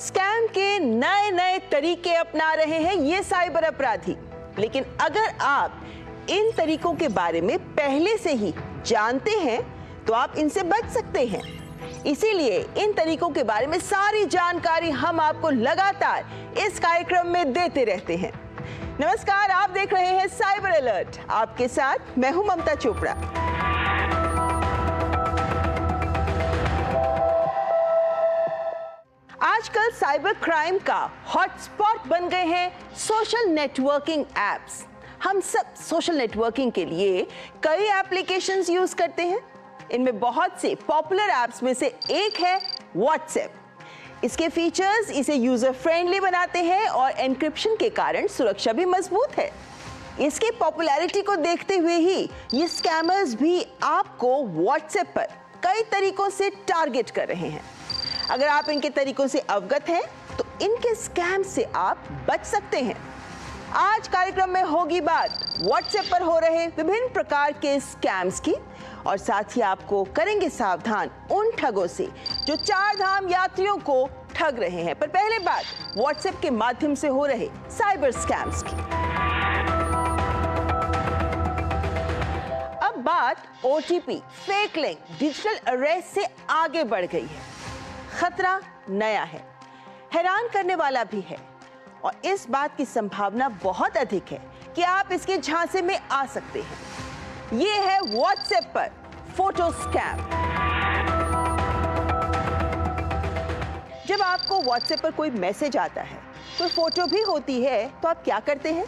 Scam के नए नए तरीके अपना रहे हैं ये साइबर अपराधी। लेकिन अगर आप इन तरीकों के बारे में पहले से ही जानते हैं तो आप इनसे बच सकते हैं। इसीलिए इन तरीकों के बारे में सारी जानकारी हम आपको लगातार इस कार्यक्रम में देते रहते हैं। नमस्कार, आप देख रहे हैं साइबर अलर्ट। आपके साथ मैं हूं ममता चोपड़ा। आजकल साइबर क्राइम का हॉटस्पॉट बन गए हैं सोशल नेटवर्किंग एप्स। हम सब सोशल नेटवर्किंग के लिए कई एप्लीकेशंस यूज करते हैं। इनमें बहुत से पॉपुलर एप्स में से एक है व्हाट्सएप। इसके फीचर्स इसे यूजर फ्रेंडली बनाते हैं और एन्क्रिप्शन के कारण सुरक्षा भी मजबूत है। इसकी पॉपुलैरिटी को देखते हुए ही ये स्कैमर्स भी आपको व्हाट्सएप पर कई तरीकों से टारगेट कर रहे हैं। अगर आप इनके तरीकों से अवगत हैं तो इनके स्कैम से आप बच सकते हैं। आज कार्यक्रम में होगी बात व्हाट्सएप पर हो रहे विभिन्न प्रकार के स्कैम्स की, और साथ ही आपको करेंगे सावधान उन ठगों से जो चार धाम यात्रियों को ठग रहे हैं। पर पहले बात व्हाट्सएप के माध्यम से हो रहे साइबर स्कैम्स की। अब बात OTP, fake link, digital arrest से आगे बढ़ गई है। खतरा नया है, हैरान करने वाला भी है, और इस बात की संभावना बहुत अधिक है कि आप इसके झांसे में आ सकते हैं। ये है व्हाट्सएप पर फोटो स्कैम। जब आपको व्हाट्सएप पर कोई मैसेज आता है, कोई फोटो भी होती है, तो आप क्या करते हैं?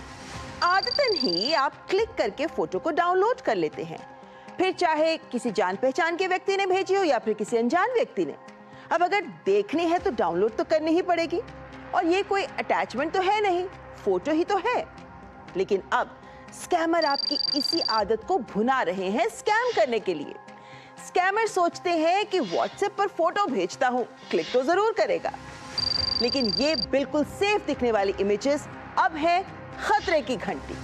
आदतन ही आप क्लिक करके फोटो को डाउनलोड कर लेते हैं, फिर चाहे किसी जान पहचान के व्यक्ति ने भेजी हो या फिर किसी अनजान व्यक्ति ने। अब अगर देखनी है तो डाउनलोड तो करनी ही पड़ेगी, और ये कोई अटैचमेंट तो है नहीं, फोटो ही तो है। लेकिन अब स्कैमर आपकी इसी आदत को भुना रहे हैं स्कैम करने के लिए। स्कैमर सोचते हैं कि व्हाट्सएप पर फोटो भेजता हूं, क्लिक तो जरूर करेगा। लेकिन ये बिल्कुल सेफ दिखने वाली इमेजेस अब है खतरे की घंटी।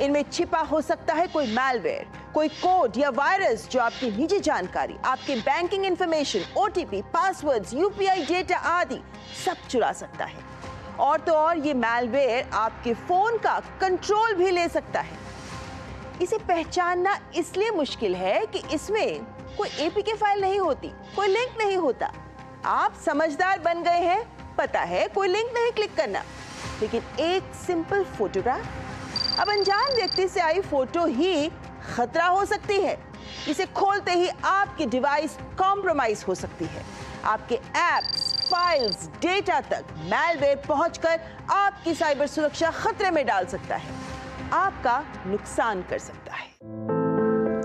इनमें छिपा हो सकता है कोई मैलवेयर, कोई कोड या वायरस जो आपकी निजी जानकारी, आपके banking information, OTP, passwords, UPI data आदि सब चुरा सकता है। और तो और ये मैलवेयर आपके फोन का कंट्रोल भी ले सकता है। इसे पहचानना इसलिए मुश्किल है कि इसमें कोई एपीके फाइल नहीं होती, कोई लिंक नहीं होता। आप समझदार बन गए हैं, पता है कोई लिंक नहीं क्लिक करना, लेकिन एक सिंपल फोटोग्राफ, अब अनजान व्यक्ति से आई फोटो ही खतरा हो सकती है। इसे खोलते ही आपकी डिवाइस कॉम्प्रोमाइज हो सकती है। आपके एप्स, फाइल्स, डेटा तक मैलवेयर पहुंचकर आपकी साइबर सुरक्षा खतरे में डाल सकता है, आपका नुकसान कर सकता है।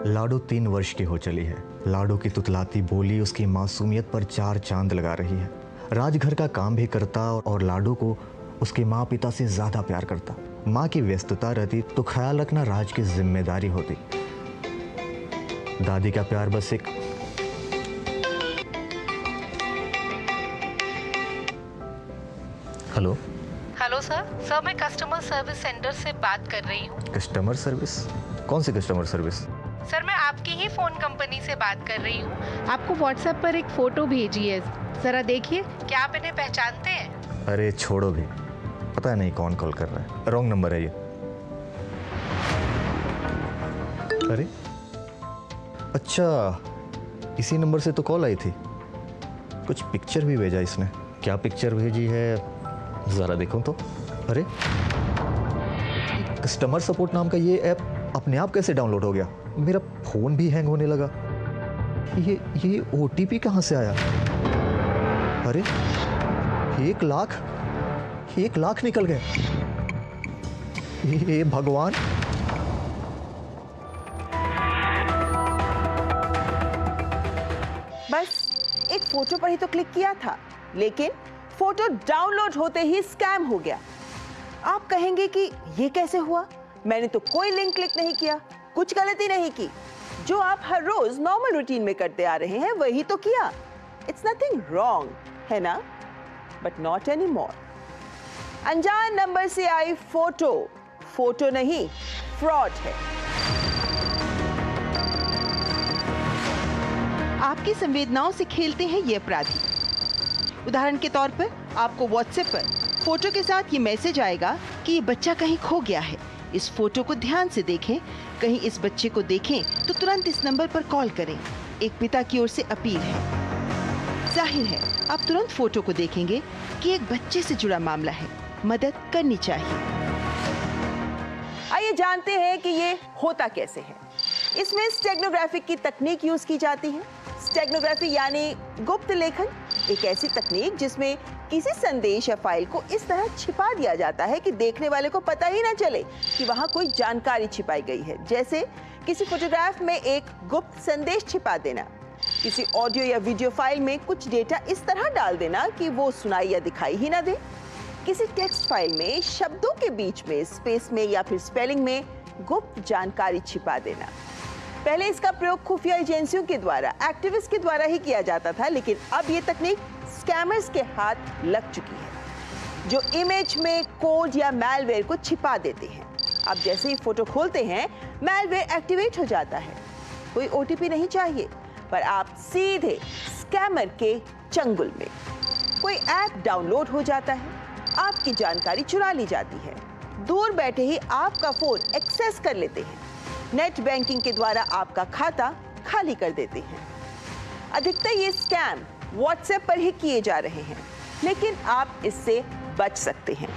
लाडो 3 वर्ष की हो चली है। लाडो की तुतलाती बोली उसकी मासूमियत पर 4 चांद लगा रही है। राज घर का काम भी करता और लाडो को उसके माँ पिता से ज्यादा प्यार करता। माँ की व्यस्तता रहती तो ख्याल रखना राज की जिम्मेदारी होती। दादी का प्यार बस एक हेलो सर मैं कस्टमर सर्विस सेंटर से बात कर रही हूँ। Customer service? कौन सी कस्टमर सर्विस? सर मैं आपकी ही फोन कंपनी से बात कर रही हूँ। आपको व्हाट्सएप पर एक फोटो भेजी है, जरा देखिए, क्या आप इन्हें पहचानते हैं? अरे छोड़ो भी, पता नहीं कौन कॉल कर रहा है। रॉन्ग नंबर है ये। अरे अच्छा, इसी नंबर से तो कॉल आई थी। कुछ पिक्चर भी भेजा इसने। क्या पिक्चर भेजी है जरा देखो तो। अरे कस्टमर सपोर्ट नाम का ये ऐप अपने आप कैसे डाउनलोड हो गया? मेरा फोन भी हैंग होने लगा। ये ओटीपी कहाँ से आया? अरे 1 लाख निकल गए। ये भगवान। बस एक फोटो पर ही तो क्लिक किया था, लेकिन फोटो डाउनलोड होते ही स्कैम हो गया। आप कहेंगे कि ये कैसे हुआ? मैंने तो कोई लिंक क्लिक नहीं किया, कुछ गलती नहीं की। जो आप हर रोज नॉर्मल रूटीन में करते आ रहे हैं वही तो किया। इट्स नथिंग रॉन्ग, है ना? But not any more. अनजान नंबर से आई फोटो नहीं, फ्रॉड है। आपकी संवेदनाओं से खेलते हैं ये अपराधी। उदाहरण के तौर पर आपको व्हाट्सएप पर फोटो के साथ ये मैसेज आएगा कि ये बच्चा कहीं खो गया है, इस फोटो को ध्यान से देखें, कहीं इस बच्चे को देखें तो तुरंत इस नंबर पर कॉल करें। एक पिता की ओर से अपील है। जाहिर है आप तुरंत फोटो को देखेंगे कि एक बच्चे से जुड़ा मामला है, मदद करनी चाहिए। आइए जानते हैं कि ये होता कैसे है। इसमें स्टेगनोग्राफी की तकनीक यूज की जाती है। स्टेगनोग्राफी यानी गुप्त लेखन, एक ऐसी तकनीक जिसमें किसी संदेश या फाइल को इस तरह छिपा दिया जाता है कि देखने वाले को पता ही ना चले कि वहां कोई जानकारी छिपाई गई है। जैसे किसी फोटोग्राफ में एक गुप्त संदेश छिपा देना, किसी ऑडियो या वीडियो फाइल में कुछ डेटा इस तरह डाल देना कि वो सुनाई या दिखाई ही ना दे, किसी टेक्स्ट फाइल में शब्दों के बीच में स्पेस में या फिर स्पेलिंग में गुप्त जानकारी छिपा देना। पहले इसका प्रयोग खुफिया एजेंसियों के द्वारा, एक्टिविस्ट के द्वारा ही किया जाता था, लेकिन अब ये तकनीक स्कैमर्स के हाथ लग चुकी है, जो इमेज में कोड या मैलवेयर को छिपा देते हैं। अब जैसे ही फोटो खोलते हैं, मैलवेयर एक्टिवेट हो जाता है। कोई ओटीपी नहीं चाहिए, पर आप सीधे स्कैमर के चंगुल में। कोई ऐप डाउनलोड हो जाता है, आपकी जानकारी चुरा ली जाती है, दूर बैठे ही आपका फोन एक्सेस कर लेते हैं, नेट बैंकिंग के द्वारा आपका खाता खाली कर देते हैं। अधिकतर ये स्कैम व्हाट्सएप पर ही किए जा रहे हैं, लेकिन आप इससे बच सकते हैं।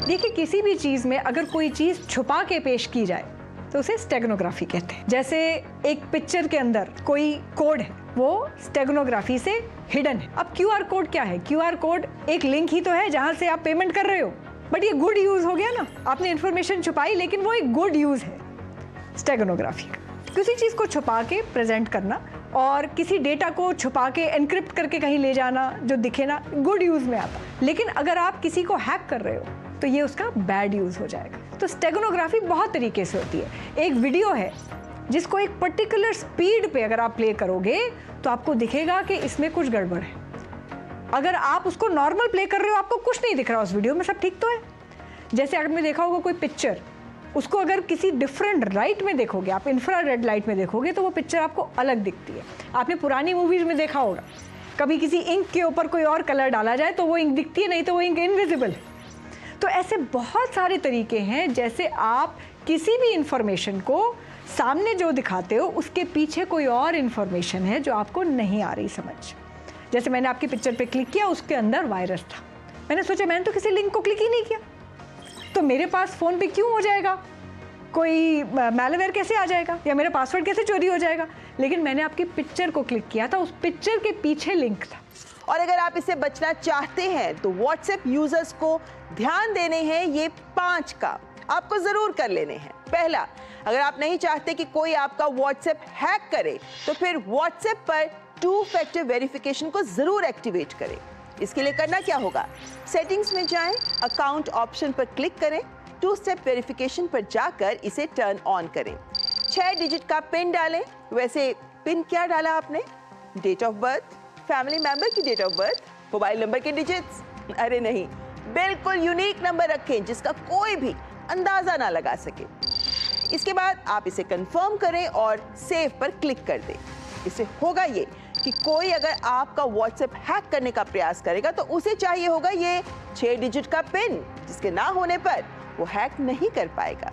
देखिए, किसी भी चीज में अगर कोई चीज छुपा के पेश की जाए तो उसे स्टेगनोग्राफी कहते हैं। जैसे एक पिक्चर के अंदर कोई कोड है, वो स्टेगनोग्राफी से हिडन है। अब क्यूआर कोड क्या है? क्यूआर कोड एक लिंक ही तो है जहां से आप पेमेंट कर रहे हो, बट ये गुड यूज हो गया ना। आपने इंफॉर्मेशन छुपाई, लेकिन वो एक गुड यूज है स्टेगनोग्राफी का। किसी चीज को छुपा के प्रेजेंट करना और किसी डेटा को छुपा के एनक्रिप्ट करके कहीं ले जाना जो दिखे ना, गुड यूज में आता। लेकिन अगर आप किसी को हैक कर रहे हो तो ये उसका बैड यूज हो जाएगा। तो स्टेगनोग्राफी बहुत तरीके से होती है। एक वीडियो है जिसको एक पर्टिकुलर स्पीड पे अगर आप प्ले करोगे तो आपको दिखेगा कि इसमें कुछ गड़बड़ है। अगर आप उसको नॉर्मल प्ले कर रहे हो, आपको कुछ नहीं दिख रहा उस वीडियो में, सब ठीक तो है। जैसे आपने देखा होगा कोई पिक्चर, उसको अगर किसी डिफरेंट लाइट में देखोगे, आप इंफ्रारेड लाइट में देखोगे तो वो पिक्चर आपको अलग दिखती है। आपने पुरानी मूवीज में देखा होगा, कभी किसी इंक के ऊपर कोई और कलर डाला जाए तो वो इंक दिखती है, नहीं तो वो इंक इनविजिबल है। तो ऐसे बहुत सारे तरीके हैं जैसे आप किसी भी इंफॉर्मेशन को सामने जो दिखाते हो उसके पीछे कोई और इंफॉर्मेशन है जो आपको नहीं आ रही समझ। जैसे मैंने आपकी पिक्चर पे क्लिक किया, उसके अंदर वायरस था। मैंने सोचा मैंने तो किसी लिंक को क्लिक ही नहीं किया, तो मेरे पास फ़ोन पे क्यों हो जाएगा, कोई मैलवेयर कैसे आ जाएगा या मेरा पासवर्ड कैसे चोरी हो जाएगा। लेकिन मैंने आपकी पिक्चर को क्लिक किया था, उस पिक्चर के पीछे लिंक था। और अगर आप इससे बचना चाहते हैं तो व्हाट्सएप यूजर्स को ध्यान देने हैं ये 5 काम आपको जरूर कर लेने हैं। पहला, अगर आप नहीं चाहते कि कोई आपका व्हाट्सएप हैक करे तो फिर व्हाट्सएप पर 2 फैक्टर वेरिफिकेशन को जरूर एक्टिवेट करें। इसके लिए करना क्या होगा, सेटिंग्स में जाएं, अकाउंट ऑप्शन पर क्लिक करें, 2 स्टेप वेरिफिकेशन पर जाकर इसे टर्न ऑन करें। 6 डिजिट का पिन डालें। वैसे पिन क्या डाला आपने? Date of birth, family member की date of birth, mobile number के डिजिट्स? अरे नहीं, बिल्कुल यूनिक नंबर रखें जिसका कोई भी अंदाजा ना लगा सके। इसके बाद आप इसे कंफर्म करें और सेव पर क्लिक कर दें। इससे होगा ये कि कोई अगर आपका व्हाट्सएप हैक करने का प्रयास करेगा तो उसे चाहिए होगा ये 6 डिजिट का पिन, जिसके ना होने पर वो हैक नहीं कर पाएगा।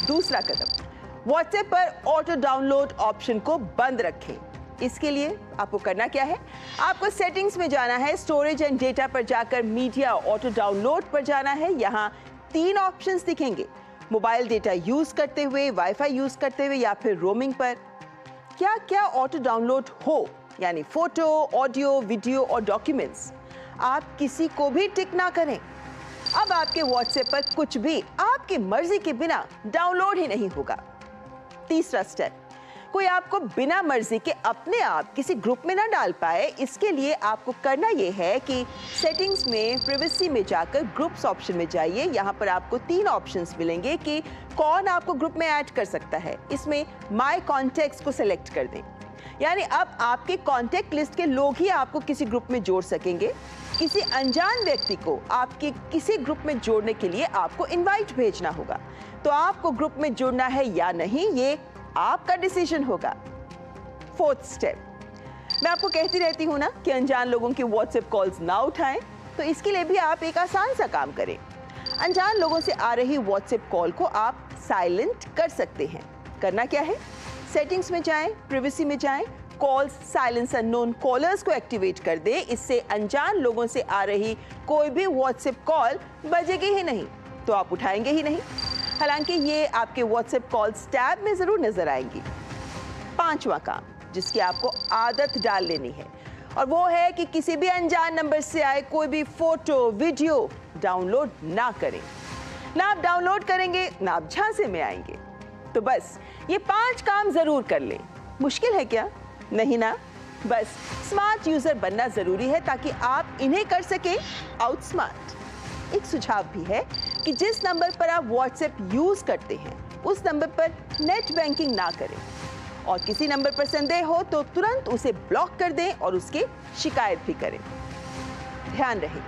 दूसरा कदम, व्हाट्सएप पर ऑटो डाउनलोड ऑप्शन को बंद रखें। इसके लिए आपको करना क्या है, आपको सेटिंग्स में जाना है, स्टोरेज एंड डेटा पर जाकर मीडिया ऑटो डाउनलोड पर जाना है। यहाँ 3 ऑप्शंस दिखेंगे, मोबाइल डेटा यूज करते हुए, वाईफाई यूज करते हुए या फिर रोमिंग पर। क्या क्या ऑटो डाउनलोड हो, यानी फोटो, ऑडियो, वीडियो और डॉक्यूमेंट्स, आप किसी को भी टिक ना करें। अब आपके व्हाट्सएप पर कुछ भी आपकी मर्जी के बिना डाउनलोड ही नहीं होगा। तीसरा स्टेप, कोई आपको बिना मर्जी के अपने आप किसी ग्रुप में ना डाल पाए, इसके लिए आपको करना यह है कि सेटिंग्स में प्राइवेसी में जाकर ग्रुप्स ऑप्शन में जाइए। यहाँ पर आपको 3 ऑप्शंस मिलेंगे कि कौन आपको ग्रुप में ऐड कर सकता है। इसमें माय कॉन्टैक्ट्स को सिलेक्ट कर दें, यानी अब आपके कॉन्टैक्ट लिस्ट के लोग ही आपको किसी ग्रुप में जोड़ सकेंगे। किसी अनजान व्यक्ति को आपके किसी ग्रुप में जोड़ने के लिए आपको इनवाइट भेजना होगा। तो आपको ग्रुप में जुड़ना है या नहीं, ये आपका डिसीजन होगा। 4th स्टेप, मैं आपको कहती रहती हूँ ना कि अनजान लोगों की व्हाट्सएप कॉल्स ना उठाएं, तो इसके लिए भी आप एक आसान सा काम करें। अनजान लोगों से आ रही व्हाट्सएप कॉल को आप साइलेंट कर सकते हैं। करना क्या है, सेटिंग्स में जाएं, प्राइवेसी में जाएं, कॉल्स साइलेंस अननोन कॉलर्स को एक्टिवेट कर दें। इससे अनजान लोगों से आ रही कोई भी व्हाट्सएप कॉल बजेगी ही नहीं, तो आप उठाएंगे ही नहीं। हालांकि ये आपके व्हाट्सएप कॉल्स टैब में जरूर नजर आएंगी। 5वां काम जिसकी आपको आदत डाल लेनी है, और वो है कि किसी भी अनजान नंबर से आए कोई भी फोटो वीडियो डाउनलोड ना करें। ना आप डाउनलोड करेंगे, ना आप झांसे में आएंगे। तो बस ये 5 काम जरूर कर लें। मुश्किल है क्या? नहीं ना। बस स्मार्ट यूजर बनना जरूरी है ताकि आप इन्हें कर सकें आउट स्मार्ट। एक सुझाव भी है कि जिस नंबर पर आप व्हाट्सएप यूज करते हैं उस नंबर पर नेट बैंकिंग ना करें, और किसी नंबर पर संदेह हो तो तुरंत उसे ब्लॉक कर दें और उसकी शिकायत भी करें। ध्यान रहे,